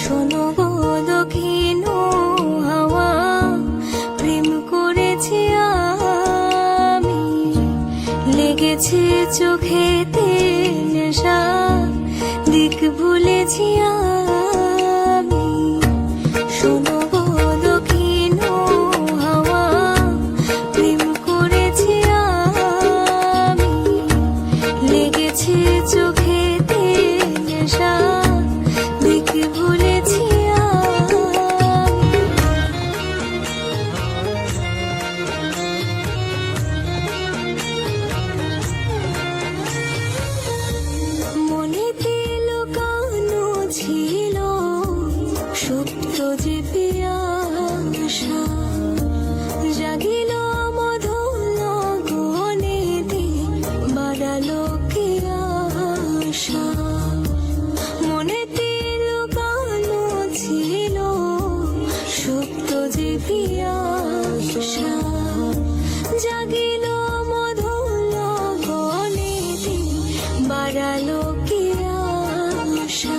শোনো গো দক্ষিণ হাওয়া, প্রেম করেছি আমি, লেগেছে চোখেতে নেশা, দিক ভুলেছি আমি। শোনো গো দক্ষিণ হাওয়া, প্রেম করেছি আমি, লেগেছে চোখেতে নেশা, দিক ভুলেছি মনেতে লুকানো ছিল সত্য যে পিয়াসা, জাগিল মধুর গহনেতে, বাড়ালো কি আশা। মনেতে লুকানো ছিল সত্য যে পিয়াসা, জাগিল মধুর গহনেতে, বাড়ালো কি আশা।